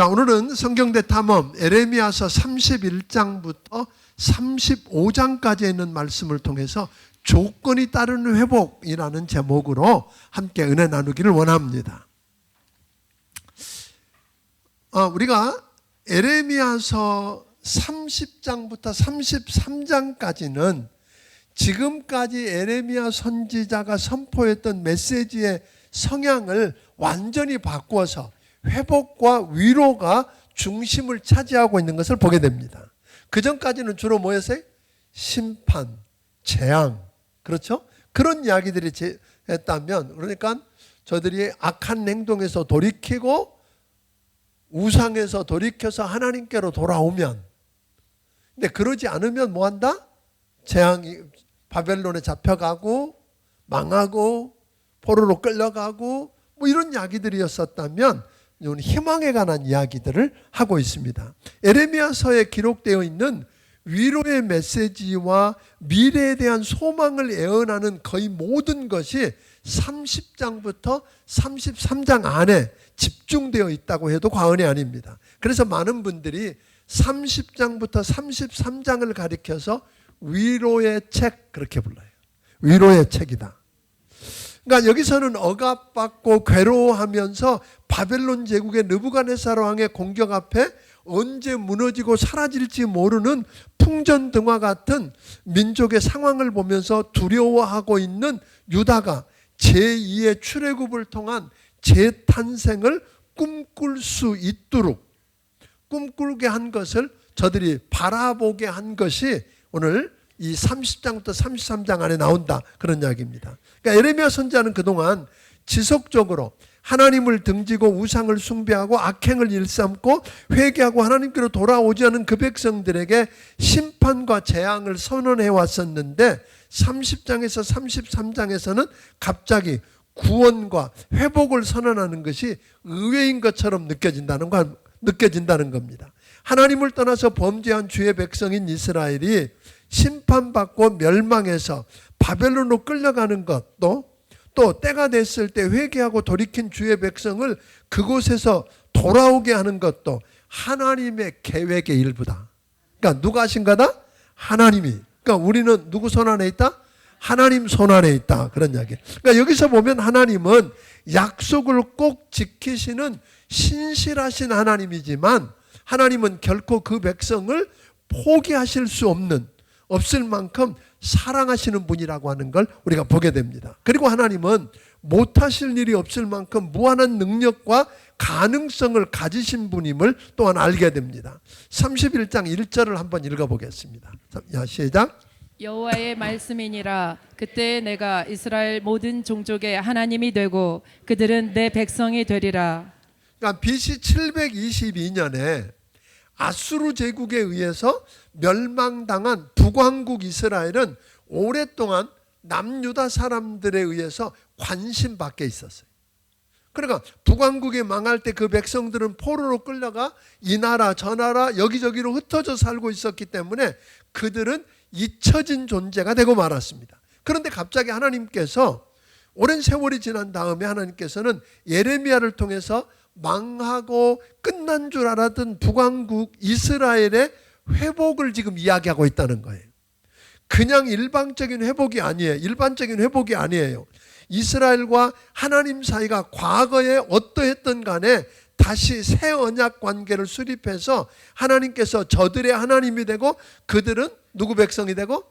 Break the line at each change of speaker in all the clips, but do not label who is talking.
자, 오늘은 성경대 탐험 에레미야서 31장부터 35장까지 있는 말씀을 통해서 조건이 따르는 회복이라는 제목으로 함께 은혜 나누기를 원합니다. 우리가 에레미야서 30장부터 33장까지는 지금까지 에레미야 선지자가 선포했던 메시지의 성향을 완전히 바꾸어서 회복과 위로가 중심을 차지하고 있는 것을 보게 됩니다. 그 전까지는 주로 뭐였어요? 심판, 재앙, 그렇죠? 그런 이야기들이 했다면, 그러니까 저들이 악한 행동에서 돌이키고 우상에서 돌이켜서 하나님께로 돌아오면, 근데 그러지 않으면 뭐한다? 재앙이 바벨론에 잡혀가고 망하고 포로로 끌려가고 뭐 이런 이야기들이었었다면, 희망에 관한 이야기들을 하고 있습니다. 에레미야서에 기록되어 있는 위로의 메시지와 미래에 대한 소망을 예언하는 거의 모든 것이 30장부터 33장 안에 집중되어 있다고 해도 과언이 아닙니다. 그래서 많은 분들이 30장부터 33장을 가리켜서 위로의 책 그렇게 불러요. 위로의 책이다. 그러니까 여기서는 억압받고 괴로워하면서 바벨론 제국의 느부갓네살 왕의 공격 앞에 언제 무너지고 사라질지 모르는 풍전등화 같은 민족의 상황을 보면서 두려워하고 있는 유다가 제2의 출애굽을 통한 재탄생을 꿈꿀 수 있도록 꿈꾸게 한 것을 저들이 바라보게 한 것이 오늘 이 30장부터 33장 안에 나온다, 그런 이야기입니다. 그러니까 에레미야 선지자는 그동안 지속적으로 하나님을 등지고 우상을 숭배하고 악행을 일삼고 회개하고 하나님께로 돌아오지 않은 그 백성들에게 심판과 재앙을 선언해 왔었는데 30장에서 33장에서는 갑자기 구원과 회복을 선언하는 것이 의외인 것처럼 느껴진다는 겁니다. 하나님을 떠나서 범죄한 주의 백성인 이스라엘이 심판받고 멸망해서 바벨론으로 끌려가는 것도, 또 때가 됐을 때 회개하고 돌이킨 주의 백성을 그곳에서 돌아오게 하는 것도 하나님의 계획의 일부다. 그러니까 누가 하신 거다? 하나님이. 그러니까 우리는 누구 손 안에 있다? 하나님 손 안에 있다, 그런 이야기. 그러니까 여기서 보면 하나님은 약속을 꼭 지키시는 신실하신 하나님이지만 하나님은 결코 그 백성을 포기하실 수 없을 만큼 사랑하시는 분이라고 하는 걸 우리가 보게 됩니다. 그리고 하나님은 못하실 일이 없을 만큼 무한한 능력과 가능성을 가지신 분임을 또한 알게 됩니다. 31장 1절을 한번 읽어보겠습니다. 시작.
여호와의 말씀이니라. 그때 내가 이스라엘 모든 종족의 하나님이 되고 그들은 내 백성이 되리라.
그러니까 BC 722년에 아수르 제국에 의해서 멸망당한 북왕국 이스라엘은 오랫동안 남유다 사람들에 의해서 관심 밖에 있었어요. 그러니까 북왕국이 망할 때 그 백성들은 포로로 끌려가 이 나라 저 나라 여기저기로 흩어져 살고 있었기 때문에 그들은 잊혀진 존재가 되고 말았습니다. 그런데 갑자기 하나님께서 오랜 세월이 지난 다음에 하나님께서는 예레미야를 통해서 망하고 끝난 줄 알았던 북왕국 이스라엘의 회복을 지금 이야기하고 있다는 거예요. 그냥 일반적인 회복이 아니에요. 일반적인 회복이 아니에요. 이스라엘과 하나님 사이가 과거에 어떠했던 간에 다시 새 언약 관계를 수립해서 하나님께서 저들의 하나님이 되고 그들은 누구 백성이 되고?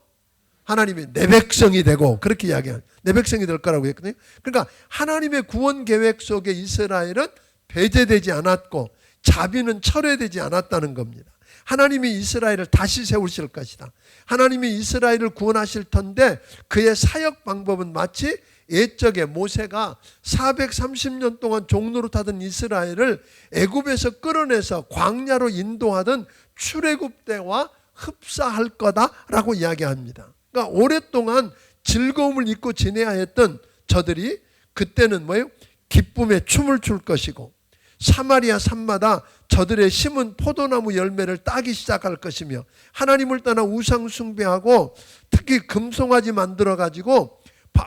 하나님이 내 백성이 되고, 그렇게 이야기해요. 내 백성이 될 거라고 했거든요. 그러니까 하나님의 구원 계획 속에 이스라엘은 배제되지 않았고 자비는 철회되지 않았다는 겁니다. 하나님이 이스라엘을 다시 세우실 것이다. 하나님이 이스라엘을 구원하실 텐데 그의 사역 방법은 마치 옛적에 모세가 430년 동안 종노릇하던 이스라엘을 애굽에서 끌어내서 광야로 인도하던 출애굽 때와 흡사할 거다라고 이야기합니다. 그러니까 오랫동안 즐거움을 잊고 지내야 했던 저들이 그때는 뭐예요? 기쁨의 춤을 출 것이고 사마리아 산마다 저들의 심은 포도나무 열매를 따기 시작할 것이며 하나님을 떠나 우상 숭배하고 특히 금송아지 만들어가지고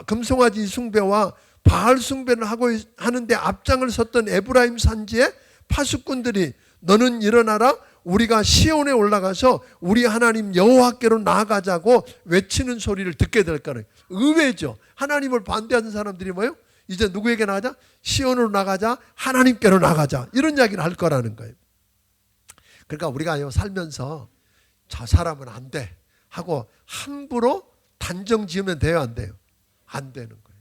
금송아지 숭배와 바알 숭배를 하는데 앞장을 섰던 에브라임 산지에 파수꾼들이 너는 일어나라, 우리가 시온에 올라가서 우리 하나님 여호와께로 나아가자고 외치는 소리를 듣게 될 거예요. 의외죠. 하나님을 반대하는 사람들이 뭐예요? 이제 누구에게 나가자? 시온으로 나가자, 하나님께로 나가자, 이런 이야기를 할 거라는 거예요. 그러니까 우리가 살면서 저 사람은 안 돼 하고 함부로 단정 지으면 돼요, 안 돼요? 안 되는 거예요.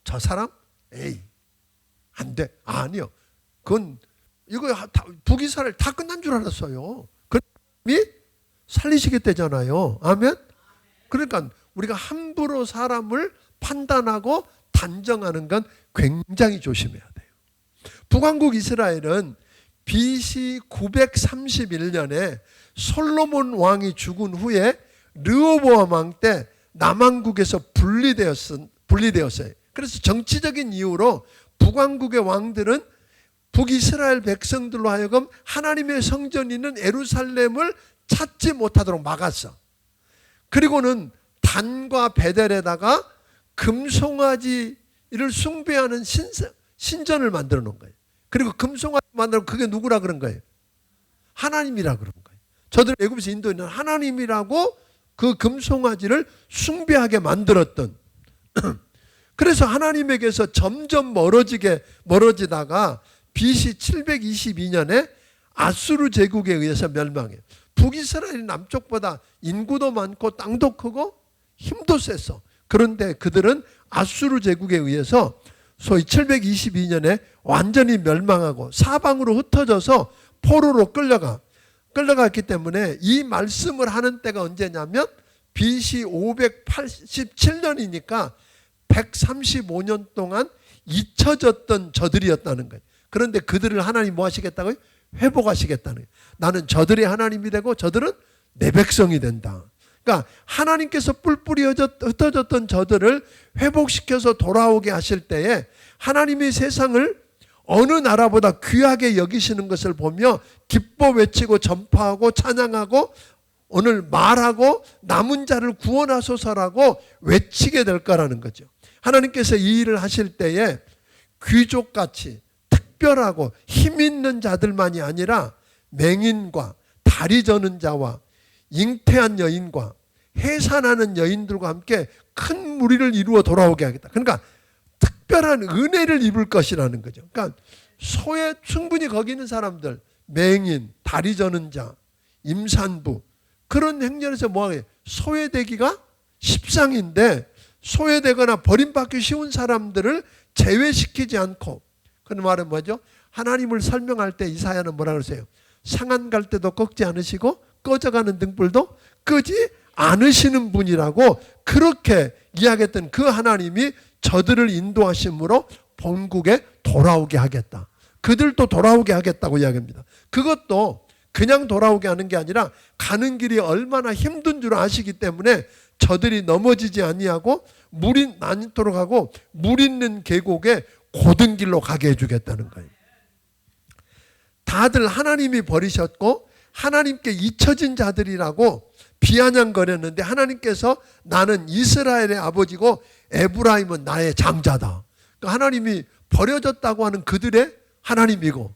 저 사람? 에이, 안 돼. 아니요. 그건 이거 북이스라엘 다 끝난 줄 알았어요. 그님이 살리시겠다잖아요. 아멘? 그러니까 우리가 함부로 사람을 판단하고 단정하는 건 굉장히 조심해야 돼요. 북왕국 이스라엘은 BC 931년에 솔로몬 왕이 죽은 후에 르호보암 왕 때 남왕국에서 분리되었어요. 그래서 정치적인 이유로 북왕국의 왕들은 북이스라엘 백성들로 하여금 하나님의 성전이 있는 예루살렘을 찾지 못하도록 막았어. 그리고는 단과 베델에다가 금송아지를 숭배하는 신전을 만들어 놓은 거예요. 그리고 금송아지 만들고 그게 누구라 그런 거예요? 하나님이라 그런 거예요. 저들 애굽에서 인도에 하나님이라고 그 금송아지를 숭배하게 만들었던 그래서 하나님에게서 점점 멀어지다가 BC 722년에 아수르 제국에 의해서 멸망해요. 북이스라엘이 남쪽보다 인구도 많고 땅도 크고 힘도 셌어. 그런데 그들은 아수르 제국에 의해서 소위 722년에 완전히 멸망하고 사방으로 흩어져서 포로로 끌려갔기 때문에 이 말씀을 하는 때가 언제냐면 BC 587년이니까 135년 동안 잊혀졌던 저들이었다는 거예요. 그런데 그들을 하나님 뭐 하시겠다고요? 회복하시겠다는 거예요. 나는 저들의 하나님이 되고 저들은 내 백성이 된다. 그러니까 하나님께서 뿔뿔이 흩어졌던 저들을 회복시켜서 돌아오게 하실 때에 하나님이 세상을 어느 나라보다 귀하게 여기시는 것을 보며 기뻐 외치고 전파하고 찬양하고 오늘 말하고 남은 자를 구원하소서라고 외치게 될 거라는 거죠. 하나님께서 이 일을 하실 때에 귀족같이 특별하고 힘 있는 자들만이 아니라 맹인과 다리 저는 자와 잉태한 여인과 해산하는 여인들과 함께 큰 무리를 이루어 돌아오게 하겠다. 그러니까 특별한 은혜를 입을 것이라는 거죠. 그러니까 소외 충분히 거기 있는 사람들, 맹인, 다리 저는 자, 임산부 그런 행렬에서 뭐하게 소외되기가 십상인데 소외되거나 버림받기 쉬운 사람들을 제외시키지 않고 그 말은 뭐죠? 하나님을 설명할 때 이사야는 뭐라 그러세요? 상한 갈 때도 꺾지 않으시고 꺼져가는 등불도 끄지 않으시는 분이라고 그렇게 이야기했던 그 하나님이 저들을 인도하심으로 본국에 돌아오게 하겠다. 그들도 돌아오게 하겠다고 이야기합니다. 그것도 그냥 돌아오게 하는 게 아니라 가는 길이 얼마나 힘든 줄 아시기 때문에 저들이 넘어지지 아니하고 물이 많도록 하고 물 있는 계곡에 고든 길로 가게 해주겠다는 거예요. 다들 하나님이 버리셨고 하나님께 잊혀진 자들이라고 비아냥거렸는데 하나님께서 나는 이스라엘의 아버지고 에브라임은 나의 장자다. 그러니까 하나님이 버려졌다고 하는 그들의 하나님이고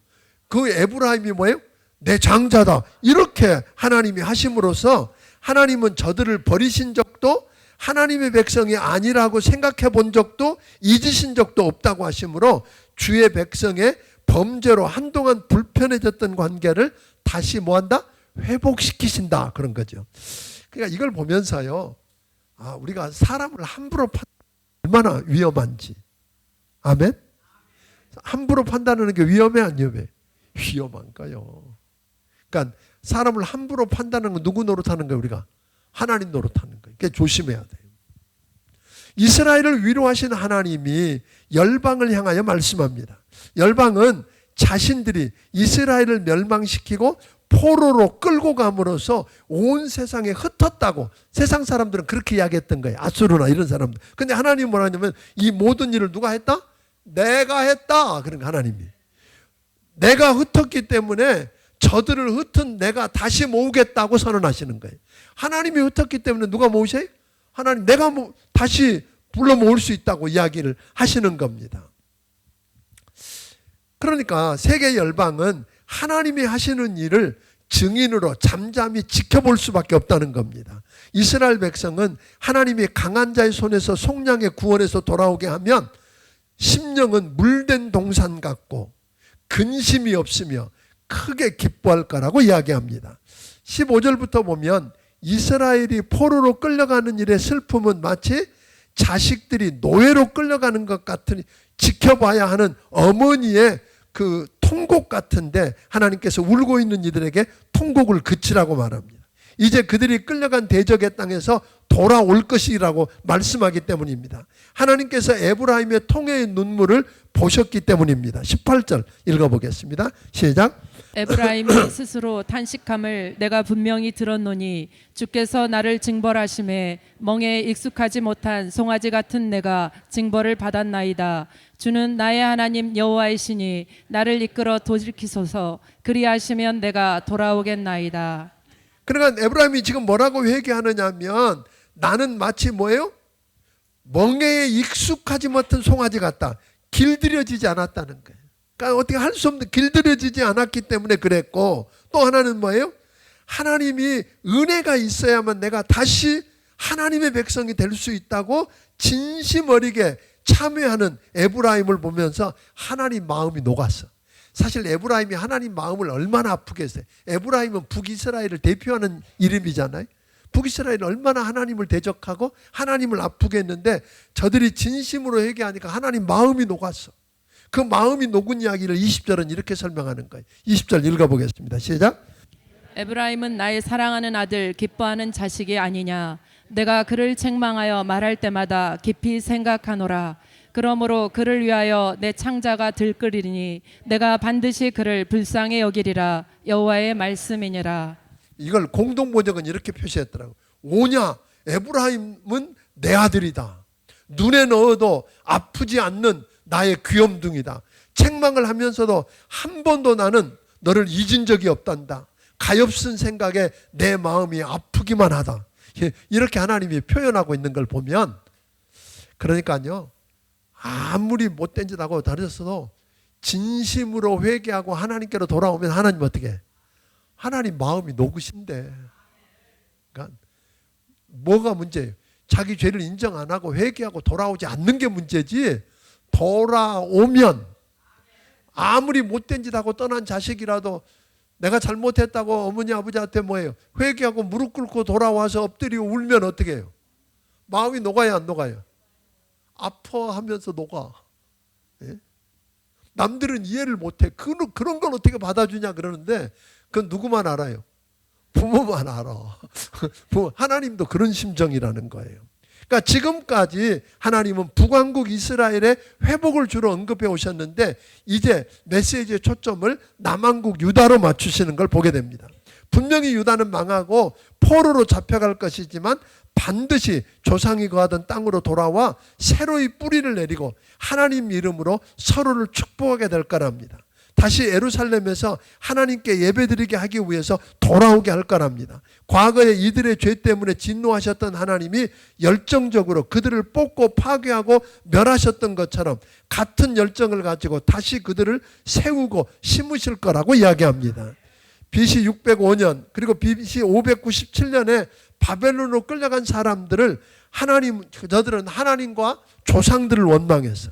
그 에브라임이 뭐예요? 내 장자다. 이렇게 하나님이 하심으로써 하나님은 저들을 버리신 적도 하나님의 백성이 아니라고 생각해 본 적도 잊으신 적도 없다고 하심으로 주의 백성의 범죄로 한동안 불편해졌던 관계를 다시 뭐한다? 회복시키신다. 그런 거죠. 그러니까 이걸 보면서요. 우리가 사람을 함부로 얼마나 위험한지. 아멘? 함부로 판단하는 게 위험해 안 위험해? 위험한가요? 그러니까 사람을 함부로 판단하는 건 누구 노릇하는 거예요? 우리가 하나님 노릇하는 거예요. 그러니까 조심해야 돼요. 이스라엘을 위로하신 하나님이 열방을 향하여 말씀합니다. 열방은 자신들이 이스라엘을 멸망시키고 포로로 끌고 감으로써 온 세상에 흩었다고 세상 사람들은 그렇게 이야기했던 거예요. 아수르나 이런 사람들. 근데 하나님이 뭐라 하냐면 이 모든 일을 누가 했다? 내가 했다. 그러니까 하나님이. 내가 흩었기 때문에 저들을 흩은 내가 다시 모으겠다고 선언하시는 거예요. 하나님이 흩었기 때문에 누가 모으셔요? 하나님 내가 다시 불러 모을 수 있다고 이야기를 하시는 겁니다. 그러니까 세계 열방은 하나님이 하시는 일을 증인으로 잠잠히 지켜볼 수밖에 없다는 겁니다. 이스라엘 백성은 하나님이 강한 자의 손에서 속량의 구원에서 돌아오게 하면 심령은 물된 동산 같고 근심이 없으며 크게 기뻐할 거라고 이야기합니다. 15절부터 보면 이스라엘이 포로로 끌려가는 일의 슬픔은 마치 자식들이 노예로 끌려가는 것 같으니 지켜봐야 하는 어머니의 그 통곡 같은데 하나님께서 울고 있는 이들에게 통곡을 그치라고 말합니다. 이제 그들이 끌려간 대적의 땅에서 돌아올 것이라고 말씀하기 때문입니다. 하나님께서 에브라임의 통회의 눈물을 보셨기 때문입니다. 18절 읽어보겠습니다. 시작.
에브라임이 스스로 탄식함을 내가 분명히 들었노니 주께서 나를 징벌하심에 멍에 익숙하지 못한 송아지 같은 내가 징벌을 받았나이다. 주는 나의 하나님 여호와이시니 나를 이끌어 돌이키소서. 그리하시면 내가 돌아오겠나이다.
그러니까 에브라임이 지금 뭐라고 회개하느냐 하면 나는 마치 뭐예요? 멍에에 익숙하지 못한 송아지 같다. 길들여지지 않았다는 거예요. 그러니까 어떻게 할 수 없는, 길들여지지 않았기 때문에 그랬고, 또 하나는 뭐예요? 하나님이 은혜가 있어야만 내가 다시 하나님의 백성이 될 수 있다고 진심 어리게 참여하는 에브라임을 보면서 하나님 마음이 녹았어. 사실 에브라임이 하나님 마음을 얼마나 아프게 했어요. 에브라임은 북이스라엘을 대표하는 이름이잖아요. 북이스라엘이 얼마나 하나님을 대적하고 하나님을 아프게 했는데 저들이 진심으로 회개하니까 하나님 마음이 녹았어. 그 마음이 녹은 이야기를 20절은 이렇게 설명하는 거예요. 20절 읽어보겠습니다. 시작.
에브라임은 나의 사랑하는 아들 기뻐하는 자식이 아니냐. 내가 그를 책망하여 말할 때마다 깊이 생각하노라. 그러므로 그를 위하여 내 창자가 들끓이니 내가 반드시 그를 불쌍히 여기리라. 여호와의 말씀이니라. 이걸
공동번역은 이렇게 표시했더라고. 오냐, 에브라임은 내 아들이다. 눈에 넣어도 아프지 않는 나의 귀염둥이다. 책망을 하면서도 한 번도 나는 너를 잊은 적이 없단다. 가엾은 생각에 내 마음이 아프기만 하다. 이렇게 하나님이 표현하고 있는 걸 보면, 그러니까요, 아무리 못된 짓 하고 다르셨어도 진심으로 회개하고 하나님께로 돌아오면 하나님 어떻게 해? 하나님 마음이 녹으신데. 그러니까 뭐가 문제예요? 자기 죄를 인정 안 하고 회개하고 돌아오지 않는 게 문제지, 돌아오면 아무리 못된 짓 하고 떠난 자식이라도 내가 잘못했다고 어머니 아버지한테 뭐예요? 회개하고 무릎 꿇고 돌아와서 엎드리고 울면 어떻게 해요? 마음이 녹아요, 안 녹아요? 아파하면서 녹아. 예? 남들은 이해를 못해. 그런 걸 어떻게 받아주냐 그러는데 그건 누구만 알아요? 부모만 알아. 하나님도 그런 심정이라는 거예요. 그러니까 지금까지 하나님은 북왕국 이스라엘의 회복을 주로 언급해 오셨는데 이제 메시지의 초점을 남왕국 유다로 맞추시는 걸 보게 됩니다. 분명히 유다는 망하고 포로로 잡혀갈 것이지만 반드시 조상이 거하던 땅으로 돌아와 새로이 뿌리를 내리고 하나님 이름으로 서로를 축복하게 될 거랍니다. 다시 예루살렘에서 하나님께 예배드리게 하기 위해서 돌아오게 할 거랍니다. 과거에 이들의 죄 때문에 진노하셨던 하나님이 열정적으로 그들을 뽑고 파괴하고 멸하셨던 것처럼 같은 열정을 가지고 다시 그들을 세우고 심으실 거라고 이야기합니다. BC 605년 그리고 BC 597년에 바벨론으로 끌려간 사람들을 저들은 하나님과 조상들을 원망했어.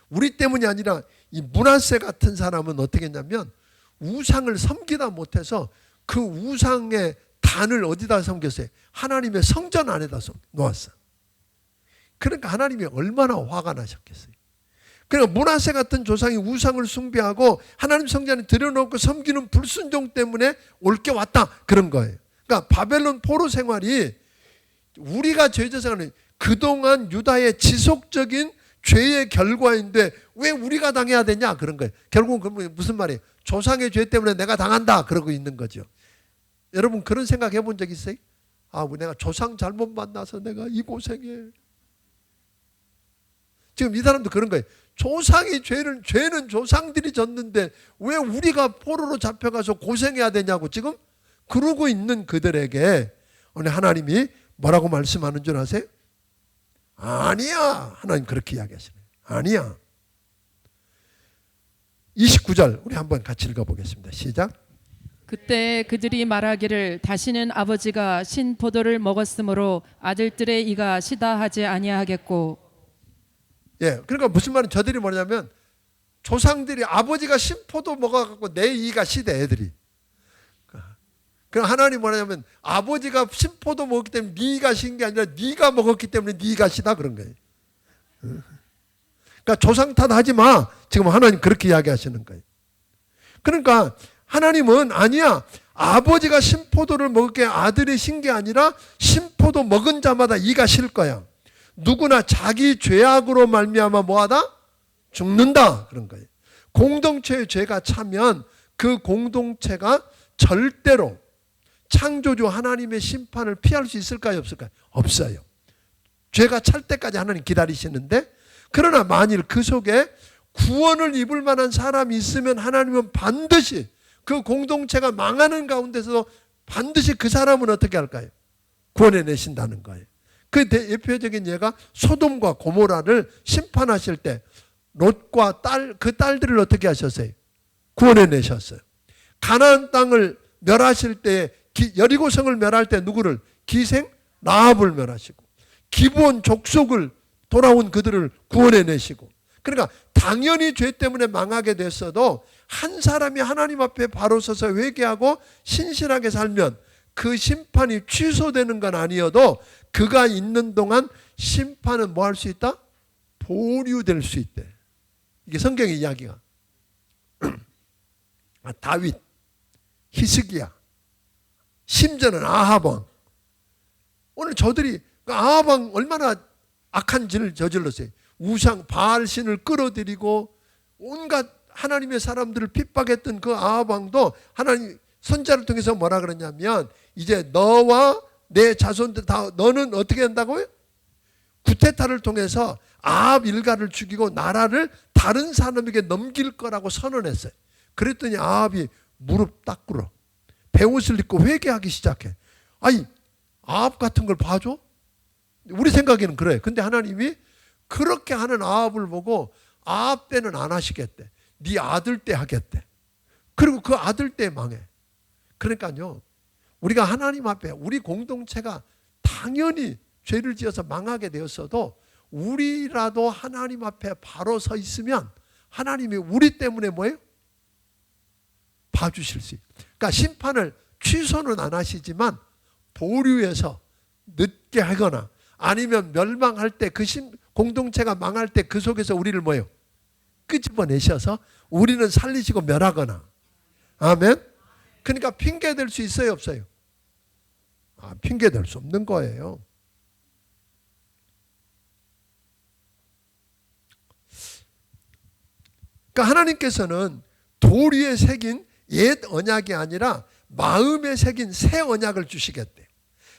우리 때문이 아니라 이 므낫세 같은 사람은 어떻게 했냐면 우상을 섬기다 못해서 그 우상의 단을 어디다 섬겼어요? 하나님의 성전 안에다 놓았어. 그러니까 하나님이 얼마나 화가 나셨겠어요. 그러니까 므낫세 같은 조상이 우상을 숭배하고 하나님 성전에 들여놓고 섬기는 불순종 때문에 올 게 왔다 그런 거예요. 그러니까 바벨론 포로 생활이 우리가 죄져서는 그동안 유다의 지속적인 죄의 결과인데 왜 우리가 당해야 되냐 그런 거예요. 결국은 무슨 말이에요? 조상의 죄 때문에 내가 당한다 그러고 있는 거죠. 여러분 그런 생각 해본 적 있어요? 아, 내가 조상 잘못 만나서 내가 이 고생해. 지금 이 사람도 그런 거예요. 조상이 죄는 조상들이 졌는데 왜 우리가 포로로 잡혀가서 고생해야 되냐고 지금 그러고 있는 그들에게 오늘 하나님이 뭐라고 말씀하는 줄 아세요? 아니야. 하나님 그렇게 이야기하시네요. 아니야. 29절 우리 한번 같이 읽어보겠습니다. 시작.
그때 그들이 말하기를 다시는 아버지가 신 포도를 먹었으므로 아들들의 이가 시다 하지 아니하겠고.
예, 그러니까 무슨 말은 저들이 뭐냐면 조상들이 아버지가 신포도 먹어갖고 내 이가 시대 애들이. 그럼 하나님 뭐냐면 아버지가 신포도 먹었기 때문에 네가 신 게 아니라 네가 먹었기 때문에 네가 시다 그런 거예요. 그러니까 조상 탓하지 마. 지금 하나님 그렇게 이야기하시는 거예요. 그러니까 하나님은 아니야. 아버지가 신포도를 먹을 게 아들이 신 게 아니라 신포도 먹은 자마다 이가 실 거야. 누구나 자기 죄악으로 말미암아 뭐하다? 죽는다. 그런 거예요. 공동체의 죄가 차면 그 공동체가 절대로 창조주 하나님의 심판을 피할 수 있을까요? 없을까요? 없어요. 죄가 찰 때까지 하나님 기다리시는데, 그러나 만일 그 속에 구원을 입을 만한 사람이 있으면 하나님은 반드시 그 공동체가 망하는 가운데서 반드시 그 사람은 어떻게 할까요? 구원해내신다는 거예요. 그 대표적인 예가 소돔과 고모라를 심판하실 때 롯과 그 딸들을 어떻게 하셨어요? 구원해내셨어요. 가나안 땅을 멸하실 때, 여리고성을 멸할 때 누구를? 기생 라합을 멸하시고, 기브온 족속을 돌아온 그들을 구원해내시고. 그러니까 당연히 죄 때문에 망하게 됐어도 한 사람이 하나님 앞에 바로 서서 회개하고 신실하게 살면 그 심판이 취소되는 건 아니어도 그가 있는 동안 심판은 뭐 할 수 있다? 보류될 수 있대. 이게 성경의 이야기가. 다윗, 히스기야, 심지어는 아합 왕. 오늘 저들이 아합 왕 얼마나 악한 짓을 저질렀어요. 우상 바알신을 끌어들이고 온갖 하나님의 사람들을 핍박했던 그 아합 왕도 하나님 선자를 통해서 뭐라 그러냐면 이제 너와 내 자손들 다 너는 어떻게 한다고요? 구테타를 통해서 아합 일가를 죽이고 나라를 다른 사람에게 넘길 거라고 선언했어요. 그랬더니 아합이 무릎 딱 꿇어 베옷을 입고 회개하기 시작해. 아니 아합 같은 걸 봐줘? 우리 생각에는 그래. 근데 하나님이 그렇게 하는 아합을 보고 아합 때는 안 하시겠대. 네 아들 때 하겠대. 그리고 그 아들 때 망해. 그러니까요, 우리가 하나님 앞에 우리 공동체가 당연히 죄를 지어서 망하게 되었어도 우리라도 하나님 앞에 바로 서 있으면 하나님이 우리 때문에 뭐예요? 봐주실 수 있어요. 그러니까 심판을 취소는 안 하시지만 보류해서 늦게 하거나 아니면 멸망할 때 그 공동체가 망할 때 그 속에서 우리를 뭐예요? 끄집어내셔서 우리는 살리시고 멸하거나. 아멘. 그러니까 핑계 댈 수 있어요, 없어요? 핑계 댈 수 없는 거예요. 그러니까 하나님께서는 돌 위에 새긴 옛 언약이 아니라 마음에 새긴 새 언약을 주시겠대.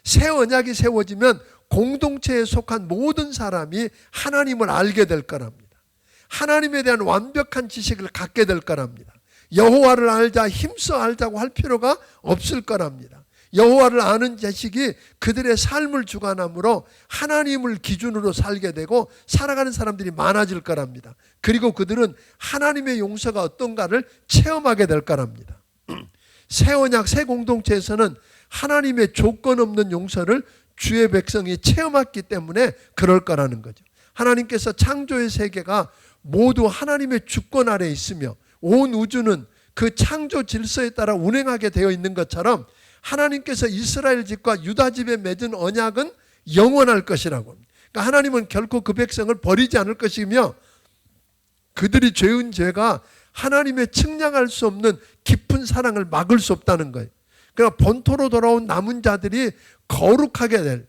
새 언약이 세워지면 공동체에 속한 모든 사람이 하나님을 알게 될 거랍니다. 하나님에 대한 완벽한 지식을 갖게 될 거랍니다. 여호와를 알자 힘써 알자고 할 필요가 없을 거랍니다. 여호와를 아는 지식이 그들의 삶을 주관하므로 하나님을 기준으로 살게 되고 살아가는 사람들이 많아질 거랍니다. 그리고 그들은 하나님의 용서가 어떤가를 체험하게 될 거랍니다. 새 언약 새 공동체에서는 하나님의 조건 없는 용서를 주의 백성이 체험했기 때문에 그럴 거라는 거죠. 하나님께서 창조의 세계가 모두 하나님의 주권 아래에 있으며 온 우주는 그 창조 질서에 따라 운행하게 되어 있는 것처럼 하나님께서 이스라엘 집과 유다 집에 맺은 언약은 영원할 것이라고. 그러니까 하나님은 결코 그 백성을 버리지 않을 것이며 그들이 죄은 죄가 하나님의 측량할 수 없는 깊은 사랑을 막을 수 없다는 거예요. 그러니까 본토로 돌아온 남은 자들이 거룩하게 될,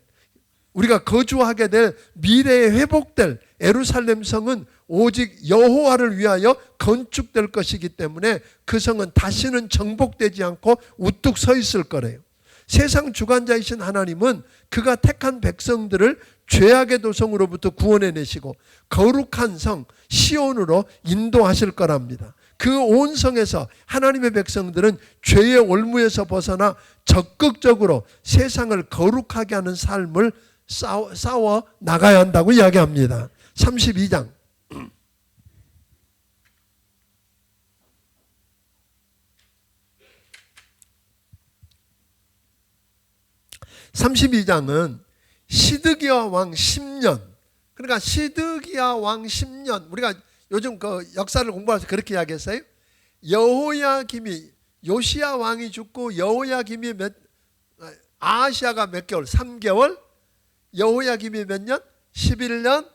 우리가 거주하게 될 미래에 회복될 예루살렘 성은 오직 여호와를 위하여 건축될 것이기 때문에 그 성은 다시는 정복되지 않고 우뚝 서 있을 거래요. 세상 주관자이신 하나님은 그가 택한 백성들을 죄악의 도성으로부터 구원해내시고 거룩한 성 시온으로 인도하실 거랍니다. 그 온 성에서 하나님의 백성들은 죄의 올무에서 벗어나 적극적으로 세상을 거룩하게 하는 삶을 싸워 나가야 한다고 이야기합니다. 32장 32장은 시드기야 왕 10년, 그러니까 시드기야 왕 10년, 우리가 요즘 그 역사를 공부해서 그렇게 이야기했어요. 여호야김이, 요시야 왕이 죽고 여호야김이 아하시아가 몇 개월? 3개월. 여호야김이 몇 년? 11년.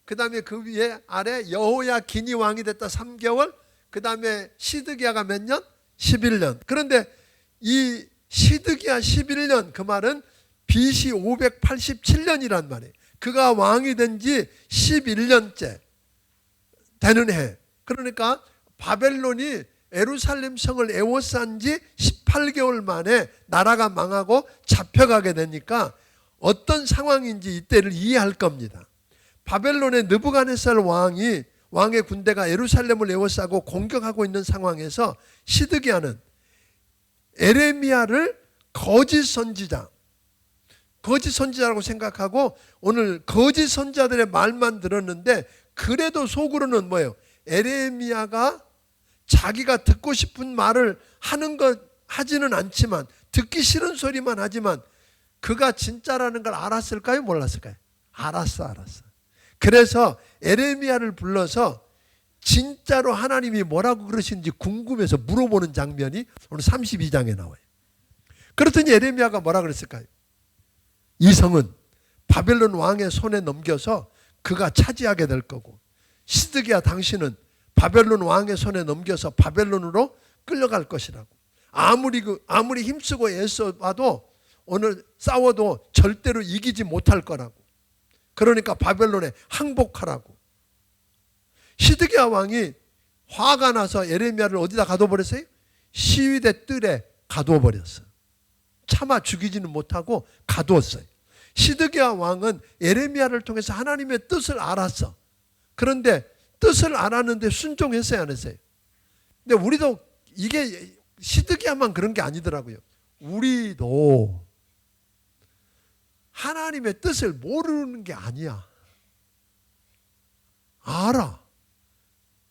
그 다음에 그 위에 아래 여호야긴이 왕이 됐다 3개월. 그 다음에 시드기야가 몇 년? 11년. 그런데 이 시드기야 11년, 그 말은 BC 587년이란 말이에요. 그가 왕이 된 지 11년째 되는 해. 그러니까 바벨론이 예루살렘 성을 에워싼 지 18개월 만에 나라가 망하고 잡혀가게 되니까 어떤 상황인지 이때를 이해할 겁니다. 바벨론의 느부갓네살 왕의 군대가 예루살렘을 에워싸고 공격하고 있는 상황에서 시드기야는 에레미야를 거짓 선지자라고 생각하고 오늘 거짓 선지자들의 말만 들었는데, 그래도 속으로는 뭐예요? 에레미야가 자기가 듣고 싶은 말을 하지는 않지만, 듣기 싫은 소리만 하지만, 그가 진짜라는 걸 알았을까요? 몰랐을까요? 알았어. 그래서 에레미야를 불러서 진짜로 하나님이 뭐라고 그러시는지 궁금해서 물어보는 장면이 오늘 32장에 나와요. 그렇더니 에레미야가 뭐라 그랬을까요? 이 성은 바벨론 왕의 손에 넘겨서 그가 차지하게 될 거고, 시드기야 당신은 바벨론 왕의 손에 넘겨서 바벨론으로 끌려갈 것이라고. 아무리 힘쓰고 애써봐도 오늘 싸워도 절대로 이기지 못할 거라고. 그러니까 바벨론에 항복하라고. 시드기야 왕이 화가 나서 에레미야를 어디다 가둬버렸어요? 시위대 뜰에 가둬버렸어요. 차마 죽이지는 못하고 가두었어요. 시드기야 왕은 에레미야를 통해서 하나님의 뜻을 알았어. 그런데 뜻을 알았는데 순종했어요, 안 했어요? 근데 우리도 이게 시드기야만 그런 게 아니더라고요. 우리도 하나님의 뜻을 모르는 게 아니야. 알아.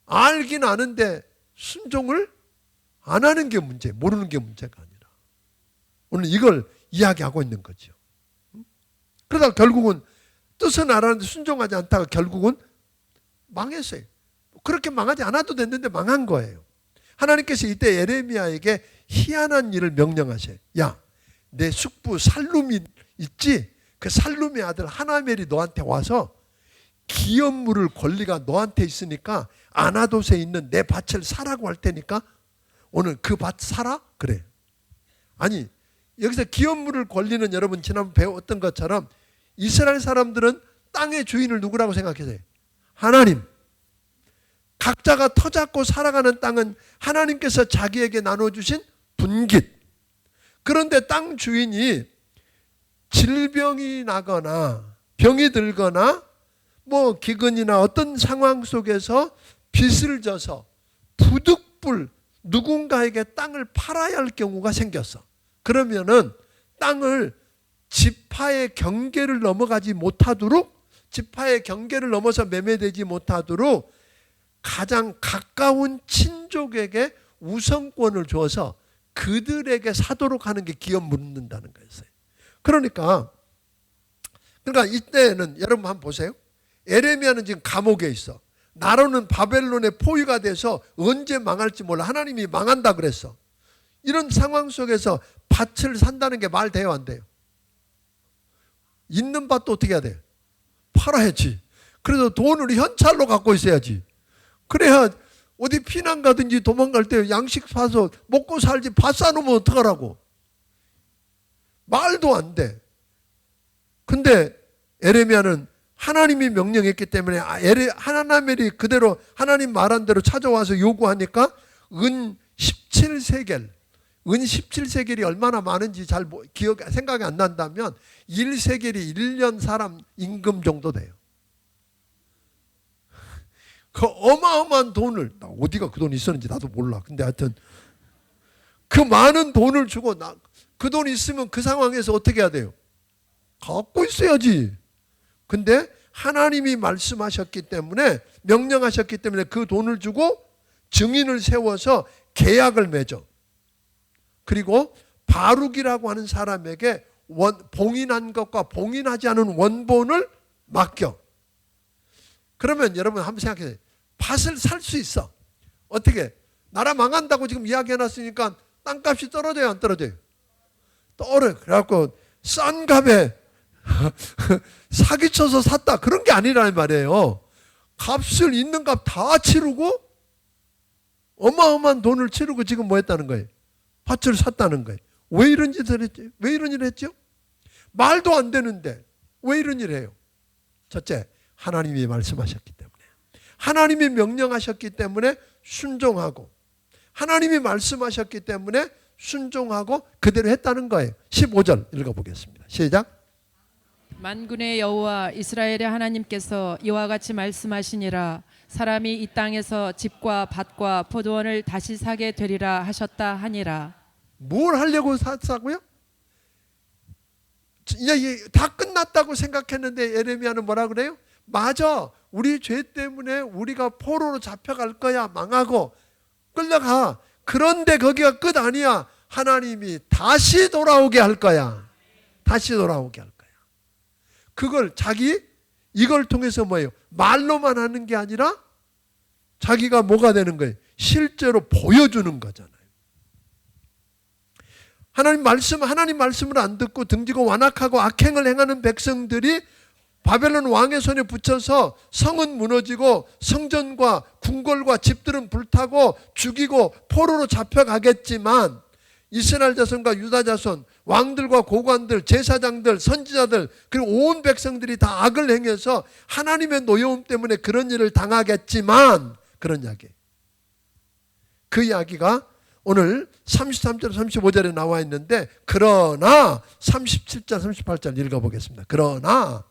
알긴 아는데 순종을 안 하는 게 문제, 모르는 게 문제가 아니라. 오늘 이걸 이야기하고 있는 거죠. 그러다가 결국은 뜻은 알았는데 순종하지 않다가 결국은 망했어요. 그렇게 망하지 않아도 됐는데 망한 거예요. 하나님께서 이때 예레미야에게 희한한 일을 명령하셔요. 야, 내 숙부 살룸이 있지? 그 살룸의 아들 하나멜이 너한테 와서 기업 물을 권리가 너한테 있으니까 아나돗에 있는 내 밭을 사라고 할 테니까 오늘 그 밭 사라? 그래. 아니, 여기서 기업 물을 권리는 여러분 지난번 배웠던 것처럼 이스라엘 사람들은 땅의 주인을 누구라고 생각했어요? 하나님. 각자가 터잡고 살아가는 땅은 하나님께서 자기에게 나눠주신 분깃. 그런데 땅 주인이 질병이 나거나 병이 들거나 뭐 기근이나 어떤 상황 속에서 빚을 져서 부득불 누군가에게 땅을 팔아야 할 경우가 생겼어. 그러면은 땅을 지파의 경계를 넘어가지 못하도록, 지파의 경계를 넘어서 매매되지 못하도록 가장 가까운 친족에게 우선권을 줘서 그들에게 사도록 하는 게 기업 묻는다는 거였어요. 그러니까 이때는 여러분 한번 보세요. 에레미야는 지금 감옥에 있어. 나라는 바벨론의 포위가 돼서 언제 망할지 몰라. 하나님이 망한다 그랬어. 이런 상황 속에서 밭을 산다는 게 말 돼요, 안 돼요? 있는 밭도 어떻게 해야 돼? 팔아야지. 그래서 돈을 현찰로 갖고 있어야지. 그래야 어디 피난 가든지 도망갈 때 양식 사서 먹고 살지. 밭 사놓으면 어떡하라고. 말도 안 돼. 근데 에레미야는 하나님이 명령했기 때문에 하나멜이 그대로 하나님 말한 대로 찾아와서 요구하니까 은 17세겔, 은 17세겔이 얼마나 많은지 잘 생각이 안 난다면 1세겔이 1년 사람 임금 정도 돼요. 그 어마어마한 돈을, 어디가 그 돈이 있었는지 나도 몰라. 근데 하여튼 그 많은 돈을 주고 그 돈이 있으면 그 상황에서 어떻게 해야 돼요? 갖고 있어야지. 근데 하나님이 말씀하셨기 때문에, 명령하셨기 때문에 그 돈을 주고 증인을 세워서 계약을 맺어. 그리고 바룩이라고 하는 사람에게 봉인한 것과 봉인하지 않은 원본을 맡겨. 그러면 여러분 한번 생각해. 밭을 살 수 있어. 어떻게? 나라 망한다고 지금 이야기해놨으니까 땅값이 떨어져요, 안 떨어져요? 떨어져. 그래갖고 싼 값에 사기쳐서 샀다. 그런 게 아니라는 말이에요. 값을 있는 값 다 치르고 어마어마한 돈을 치르고 지금 뭐 했다는 거예요? 밭을 샀다는 거예요. 왜 이런 짓을 했죠? 왜 이런 일을 했죠? 말도 안 되는데 왜 이런 일을 해요? 첫째, 하나님이 말씀하셨기 때문에, 하나님이 명령하셨기 때문에 순종하고, 하나님이 말씀하셨기 때문에 순종하고 그대로 했다는 거예요. 15절 읽어보겠습니다. 시작.
만군의 여호와 이스라엘의 하나님께서 이와 같이 말씀하시니라. 사람이 이 땅에서 집과 밭과 포도원을 다시 사게 되리라 하셨다 하니라.
뭘 하려고 샀다고요? 이제 다 끝났다고 생각했는데 예레미야는 뭐라 그래요? 맞아. 우리 죄 때문에 우리가 포로로 잡혀갈 거야. 망하고 끌려가. 그런데 거기가 끝 아니야. 하나님이 다시 돌아오게 할 거야. 다시 돌아오게 할 거야. 그걸 이걸 통해서 뭐예요? 말로만 하는 게 아니라 자기가 뭐가 되는 거예요? 실제로 보여주는 거잖아요. 하나님 말씀을 안 듣고 등지고 완악하고 악행을 행하는 백성들이 바벨론 왕의 손에 붙여서 성은 무너지고 성전과 궁궐과 집들은 불타고 죽이고 포로로 잡혀가겠지만 이스라엘 자손과 유다 자손, 왕들과 고관들, 제사장들, 선지자들 그리고 온 백성들이 다 악을 행해서 하나님의 노여움 때문에 그런 일을 당하겠지만, 그런 이야기. 그 이야기가 오늘 33절 35절에 나와 있는데, 그러나 37절 38절 읽어보겠습니다. 그러나,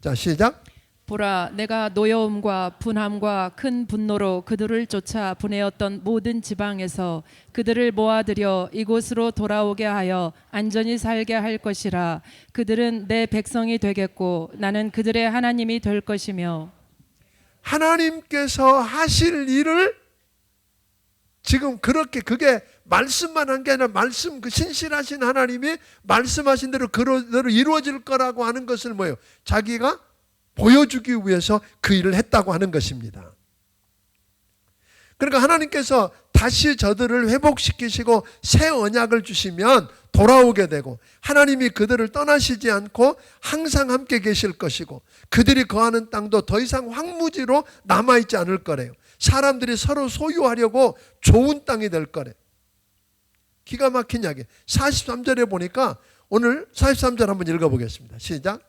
자 시작.
보라, 내가 노여움과 분함과 큰 분노로 그들을 쫓아 보내었던 모든 지방에서 그들을 모아들여 이곳으로 돌아오게 하여 안전히 살게 할 것이라. 그들은 내 백성이 되겠고 나는 그들의 하나님이 될 것이며.
하나님께서 하실 일을 지금 그렇게, 그게 말씀만 한 게 아니라 말씀, 그 신실하신 하나님이 말씀하신 대로 그대로 이루어질 거라고 하는 것을 뭐예요? 자기가 보여주기 위해서 그 일을 했다고 하는 것입니다. 그러니까 하나님께서 다시 저들을 회복시키시고 새 언약을 주시면 돌아오게 되고, 하나님이 그들을 떠나시지 않고 항상 함께 계실 것이고, 그들이 거하는 땅도 더 이상 황무지로 남아있지 않을 거래요. 사람들이 서로 소유하려고 좋은 땅이 될 거래. 기가 막힌 이야기. 43절에 보니까, 오늘 43절 한번 읽어보겠습니다. 시작.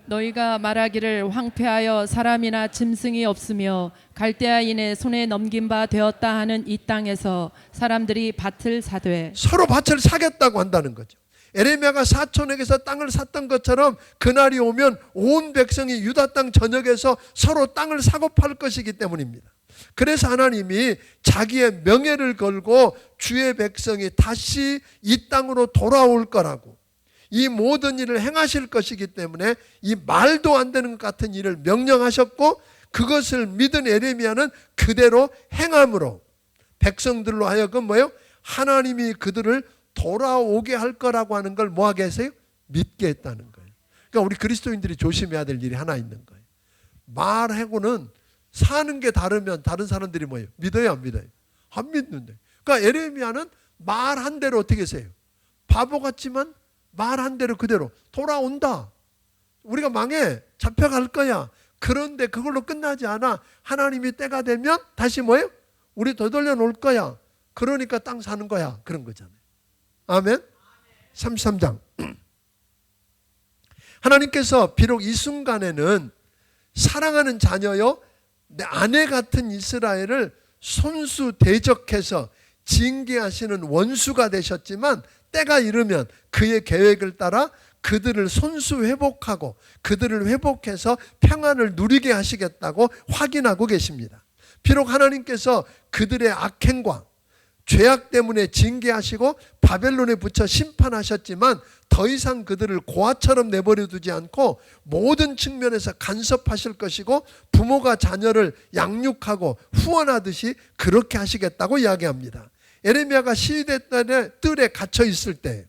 너희가 말하기를 황폐하여 사람이나 짐승이 없으며 갈대아인의 손에 넘긴 바 되었다 하는 이 땅에서 사람들이 밭을 사되.
서로 밭을 사겠다고 한다는 거죠. 에레미야가 사촌에게서 땅을 샀던 것처럼 그날이 오면 온 백성이 유다 땅 전역에서 서로 땅을 사고 팔 것이기 때문입니다. 그래서 하나님이 자기의 명예를 걸고 주의 백성이 다시 이 땅으로 돌아올 거라고, 이 모든 일을 행하실 것이기 때문에 이 말도 안 되는 것 같은 일을 명령하셨고, 그것을 믿은 에레미야는 그대로 행함으로 백성들로 하여금 뭐예요? 하나님이 그들을 돌아오게 할 거라고 하는 걸 뭐하게 했어요? 믿게 했다는 거예요. 그러니까 우리 그리스도인들이 조심해야 될 일이 하나 있는 거예요. 말하고는 사는 게 다르면 다른 사람들이 뭐예요? 믿어요, 안 믿어요? 안 믿는데. 그러니까 에레미야는 말한 대로 어떻게 했어요? 바보 같지만 말한 대로 그대로 돌아온다. 우리가 망해. 잡혀갈 거야. 그런데 그걸로 끝나지 않아. 하나님이 때가 되면 다시 뭐예요? 우리 되돌려 놓을 거야. 그러니까 땅 사는 거야. 그런 거잖아요. 아멘. 33장. 하나님께서 비록 이 순간에는 사랑하는 자녀요, 내 아내 같은 이스라엘을 손수 대적해서 징계하시는 원수가 되셨지만, 때가 이르면 그의 계획을 따라 그들을 손수 회복하고 그들을 회복해서 평안을 누리게 하시겠다고 확인하고 계십니다. 비록 하나님께서 그들의 악행과 죄악 때문에 징계하시고 바벨론에 붙여 심판하셨지만, 더 이상 그들을 고아처럼 내버려 두지 않고 모든 측면에서 간섭하실 것이고, 부모가 자녀를 양육하고 후원하듯이 그렇게 하시겠다고 이야기합니다. 에레미야가 시대 뜰에 갇혀 있을 때,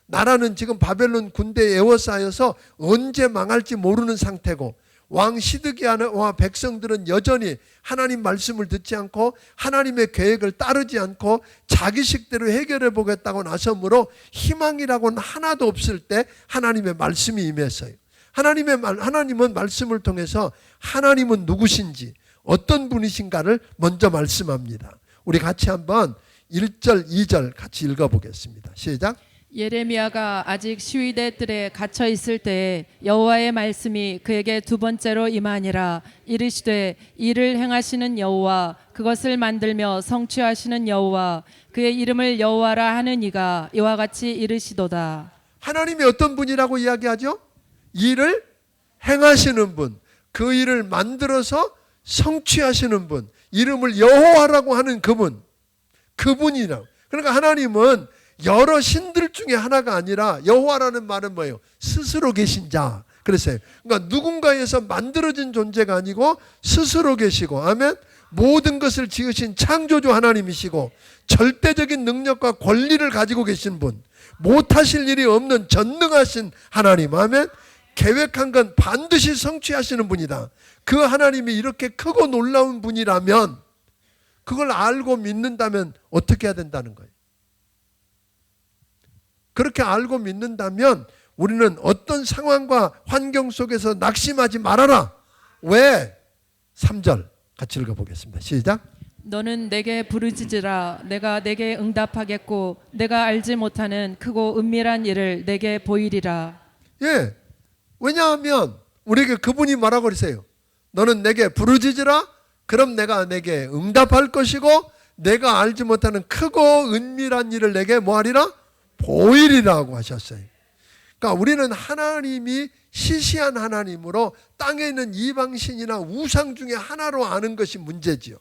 나라는 지금 바벨론 군대에 에워싸여서 언제 망할지 모르는 상태고, 왕 시드기야와 백성들은 여전히 하나님 말씀을 듣지 않고 하나님의 계획을 따르지 않고 자기식대로 해결해 보겠다고 나서므로 희망이라고는 하나도 없을 때 하나님의 말씀이 임했어요. 하나님은 말씀을 통해서 하나님은 누구신지, 어떤 분이신가를 먼저 말씀합니다. 우리 같이 한번 1절, 2절 같이 읽어보겠습니다. 시작.
예레미야가 아직 시위대 뜰에 갇혀 있을 때에 여호와의 말씀이 그에게 두 번째로 임하니라. 이르시되 이를 행하시는 여호와, 그것을 만들며 성취하시는 여호와, 그의 이름을 여호와라 하는 이가 이와 같이 이르시도다.
하나님이 어떤 분이라고 이야기하죠? 일을 행하시는 분, 그 일을 만들어서 성취하시는 분, 이름을 여호와라고 하는 그분이라고. 그러니까 하나님은 여러 신들 중에 하나가 아니라, 여호와라는 말은 뭐예요? 스스로 계신 자. 그랬어요. 그러니까 누군가에서 만들어진 존재가 아니고 스스로 계시고, 아멘. 모든 것을 지으신 창조주 하나님이시고 절대적인 능력과 권리를 가지고 계신 분, 못하실 일이 없는 전능하신 하나님, 아멘. 계획한 건 반드시 성취하시는 분이다. 그 하나님이 이렇게 크고 놀라운 분이라면, 그걸 알고 믿는다면 어떻게 해야 된다는 거예요? 그렇게 알고 믿는다면 우리는 어떤 상황과 환경 속에서 낙심하지 말아라. 왜? 3절 같이 읽어보겠습니다. 시작.
너는 내게 부르짖으라. 내가 내게 응답하겠고 내가 알지 못하는 크고 은밀한 일을 내게 보이리라.
예. 왜냐하면 우리에게 그분이 뭐라고 그러세요? 너는 내게 부르짖으라. 그럼 내가 내게 응답할 것이고 내가 알지 못하는 크고 은밀한 일을 내게 뭐하리라? 보이리라고 하셨어요. 그러니까 우리는 하나님이 시시한 하나님으로 땅에 있는 이방신이나 우상 중에 하나로 아는 것이 문제지요.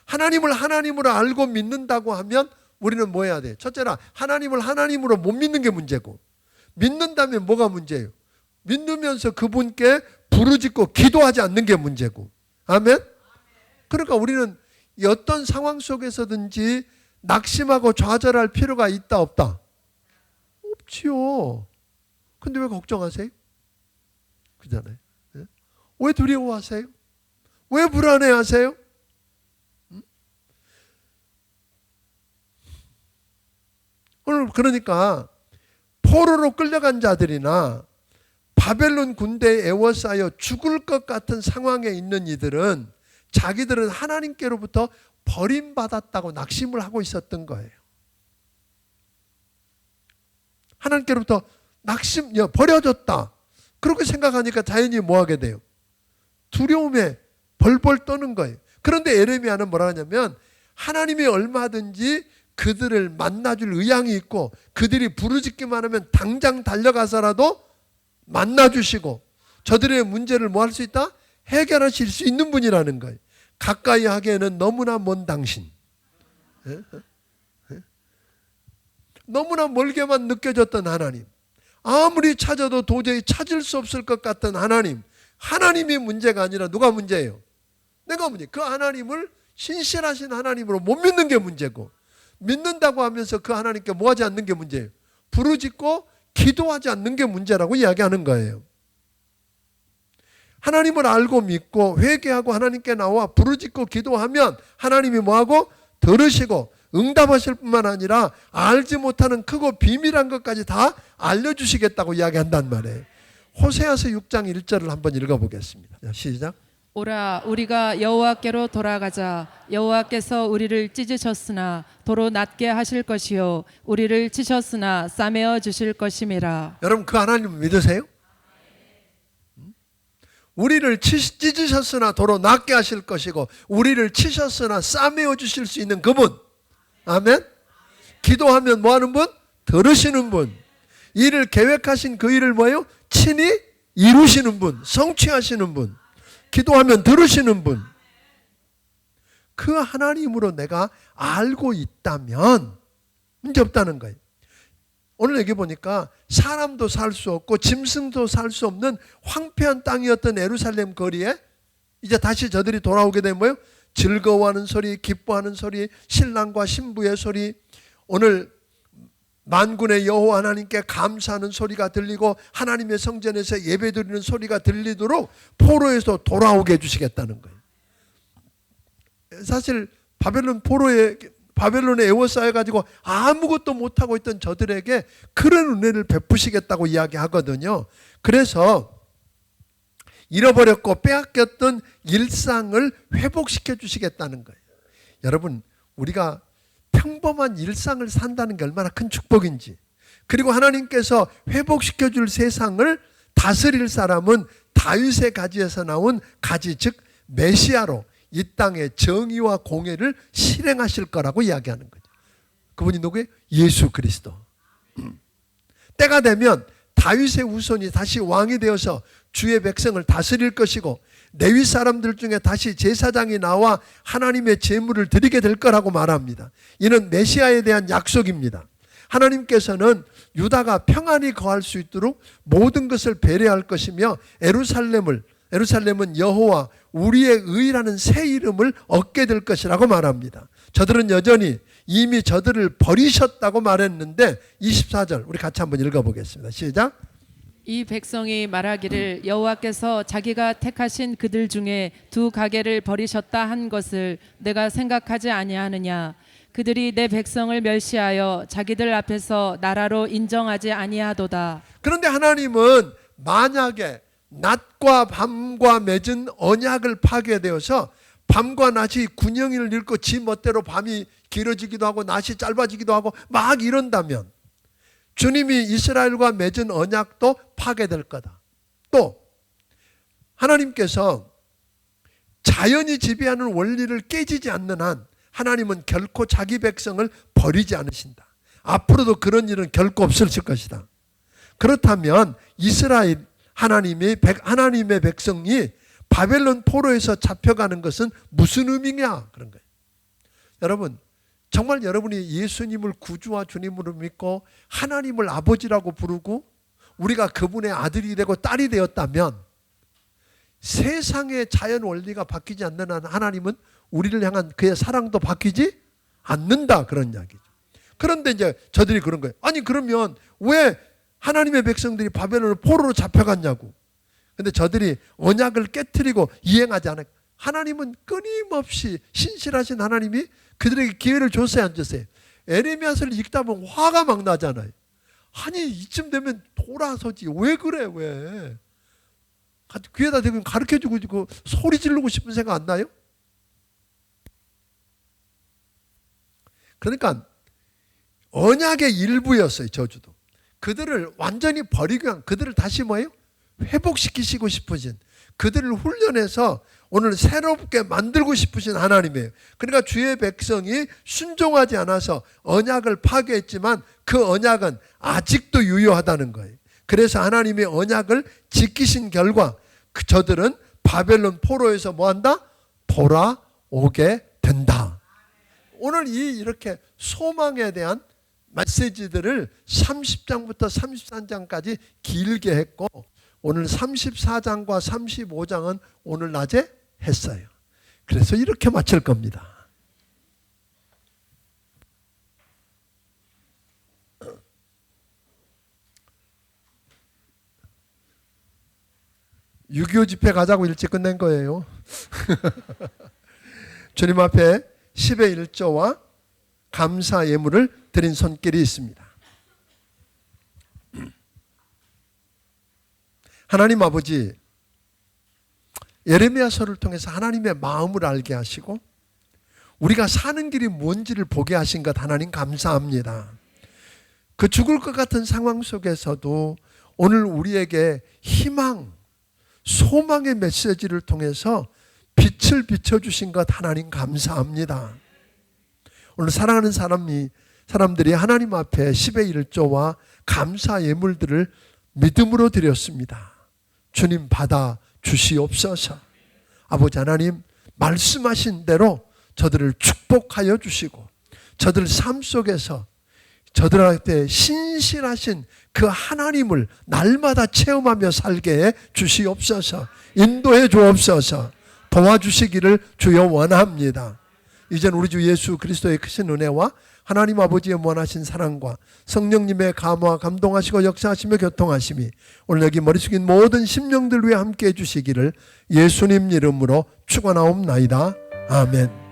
하나님을 하나님으로 알고 믿는다고 하면 우리는 뭐 해야 돼요? 첫째라, 하나님을 하나님으로 못 믿는 게 문제고, 믿는다면 뭐가 문제예요? 믿으면서 그분께 부르짖고 기도하지 않는 게 문제고. 아멘? 그러니까 우리는 어떤 상황 속에서든지 낙심하고 좌절할 필요가 있다 없다? 없지요. 근데 왜 걱정하세요? 그잖아요. 네? 왜 두려워하세요? 왜 불안해하세요? 오늘 그러니까 포로로 끌려간 자들이나 바벨론 군대에 에워싸여 죽을 것 같은 상황에 있는 이들은 자기들은 하나님께로부터 버림받았다고 낙심을 하고 있었던 거예요. 하나님께로부터 버려졌다. 그렇게 생각하니까 자연히 뭐 하게 돼요? 두려움에 벌벌 떠는 거예요. 그런데 예레미야는 뭐라 하냐면, 하나님이 얼마든지 그들을 만나줄 의향이 있고 그들이 부르짖기만 하면 당장 달려가서라도 만나주시고 저들의 문제를 뭐 할 수 있다? 해결하실 수 있는 분이라는 거예요. 가까이 하기에는 너무나 먼 당신, 너무나 멀게만 느껴졌던 하나님, 아무리 찾아도 도저히 찾을 수 없을 것 같은 하나님, 하나님이 문제가 아니라 누가 문제예요? 내가 문제. 그 하나님을 신실하신 하나님으로 못 믿는 게 문제고, 믿는다고 하면서 그 하나님께 뭐 하지 않는 게 문제예요? 부르짖고 기도하지 않는 게 문제라고 이야기하는 거예요. 하나님을 알고 믿고 회개하고 하나님께 나와 부르짖고 기도하면 하나님이 뭐하고? 들으시고 응답하실 뿐만 아니라 알지 못하는 크고 비밀한 것까지 다 알려주시겠다고 이야기한단 말이에요. 호세아서 6장 1절을 한번 읽어보겠습니다. 시작.
오라, 우리가 여호와께로 돌아가자. 여호와께서 우리를 찢으셨으나 도로 낮게 하실 것이요 우리를 치셨으나 싸매어 주실 것임이라.
여러분, 그 하나님 믿으세요? 우리를 찢으셨으나 도로 낮게 하실 것이고 우리를 치셨으나 싸매어 주실 수 있는 그분. 아멘. 기도하면 뭐하는 분? 들으시는 분. 일을 계획하신 그 일을 뭐예요? 친히 이루시는 분, 성취하시는 분, 기도하면 들으시는 분. 그 하나님으로 내가 알고 있다면 문제 없다는 거예요. 오늘 여기 보니까 사람도 살 수 없고 짐승도 살 수 없는 황폐한 땅이었던 예루살렘 거리에 이제 다시 저들이 돌아오게 되면 뭐예요? 즐거워하는 소리, 기뻐하는 소리, 신랑과 신부의 소리. 오늘 만군의 여호와 하나님께 감사하는 소리가 들리고 하나님의 성전에서 예배드리는 소리가 들리도록 포로에서 돌아오게 해주시겠다는 거예요. 사실 바벨론에 에워싸여가지고 아무것도 못하고 있던 저들에게 그런 은혜를 베푸시겠다고 이야기하거든요. 그래서 잃어버렸고 빼앗겼던 일상을 회복시켜 주시겠다는 거예요. 여러분, 우리가 평범한 일상을 산다는 게 얼마나 큰 축복인지, 그리고 하나님께서 회복시켜 줄 세상을 다스릴 사람은 다윗의 가지에서 나온 가지, 즉 메시아로 이 땅의 정의와 공의를 실행하실 거라고 이야기하는 거죠. 그분이 누구예요? 예수 그리스도. 때가 되면 다윗의 후손이 다시 왕이 되어서 주의 백성을 다스릴 것이고, 레위 사람들 중에 다시 제사장이 나와 하나님의 제물을 드리게 될 거라고 말합니다. 이는 메시아에 대한 약속입니다. 하나님께서는 유다가 평안히 거할 수 있도록 모든 것을 배려할 것이며, 에루살렘은 여호와 우리의 의라는 새 이름을 얻게 될 것이라고 말합니다. 저들은 여전히 이미 저들을 버리셨다고 말했는데 24절 우리 같이 한번 읽어보겠습니다. 시작.
이 백성이 말하기를 여호와께서 자기가 택하신 그들 중에 두 가게를 버리셨다 한 것을 내가 생각하지 아니하느냐. 그들이 내 백성을 멸시하여 자기들 앞에서 나라로 인정하지 아니하도다.
그런데 하나님은 만약에 낮과 밤과 맺은 언약을 파괴되어서 밤과 낮이 군영을 잃고 지 멋대로 밤이 길어지기도 하고 낮이 짧아지기도 하고 막 이런다면 주님이 이스라엘과 맺은 언약도 파괴될 거다. 또 하나님께서 자연이 지배하는 원리를 깨지지 않는 한 하나님은 결코 자기 백성을 버리지 않으신다. 앞으로도 그런 일은 결코 없을 것이다. 그렇다면 이스라엘 하나님의 백성이 바벨론 포로에서 잡혀가는 것은 무슨 의미냐? 그런 거예요. 여러분, 정말 여러분이 예수님을 구주와 주님으로 믿고 하나님을 아버지라고 부르고 우리가 그분의 아들이 되고 딸이 되었다면 세상의 자연 원리가 바뀌지 않는 한 하나님은 우리를 향한 그의 사랑도 바뀌지 않는다, 그런 이야기죠. 그런데 이제 저들이 그런 거예요. 아니 그러면 왜 하나님의 백성들이 바벨론을 포로로 잡혀갔냐고. 근데 저들이 언약을 깨트리고 이행하지 않아요. 하나님은 끊임없이 신실하신 하나님이 그들에게 기회를 줬어요, 안 줬어요? 에레미야서를 읽다 보면 화가 막 나잖아요. 아니 이쯤 되면 돌아서지 왜 그래, 왜? 귀에다 대고 가르쳐주고 소리 지르고 싶은 생각 안 나요? 그러니까 언약의 일부였어요, 저주도. 그들을 완전히 버리기 위한, 그들을 다시 뭐예요? 회복시키시고 싶으신, 그들을 훈련해서 오늘 새롭게 만들고 싶으신 하나님이에요. 그러니까 주의 백성이 순종하지 않아서 언약을 파괴했지만 그 언약은 아직도 유효하다는 거예요. 그래서 하나님의 언약을 지키신 결과 저들은 바벨론 포로에서 뭐한다? 돌아오게 된다. 오늘 이렇게 소망에 대한 메시지들을 30장부터 33장까지 길게 했고, 오늘 34장과 35장은 오늘 낮에 했어요. 그래서 이렇게 마칠 겁니다. (6.25) 집회 가자고 일찍 끝낸 거예요. 주님 앞에 10의 1조와 감사 예물을 드린 손길이 있습니다. 하나님 아버지, 예레미야서를 통해서 하나님의 마음을 알게 하시고 우리가 사는 길이 뭔지를 보게 하신 것 하나님 감사합니다. 그 죽을 것 같은 상황 속에서도 오늘 우리에게 희망, 소망의 메시지를 통해서 빛을 비춰주신 것 하나님 감사합니다. 오늘 사랑하는 사람들이 하나님 앞에 10의 1조와 감사 예물들을 믿음으로 드렸습니다. 주님 받아 주시옵소서. 아버지 하나님, 말씀하신 대로 저들을 축복하여 주시고 저들 삶 속에서 저들한테 신실하신 그 하나님을 날마다 체험하며 살게 해 주시옵소서. 인도해 주옵소서. 도와주시기를 주여 원합니다. 이제는 우리 주 예수 그리스도의 크신 은혜와 하나님 아버지의 원하신 사랑과 성령님의 감화 감동하시고 역사하시며 교통하심이 오늘 여기 머리 숙인 모든 심령들 위해 함께해 주시기를 예수님 이름으로 축원하옵나이다. 아멘.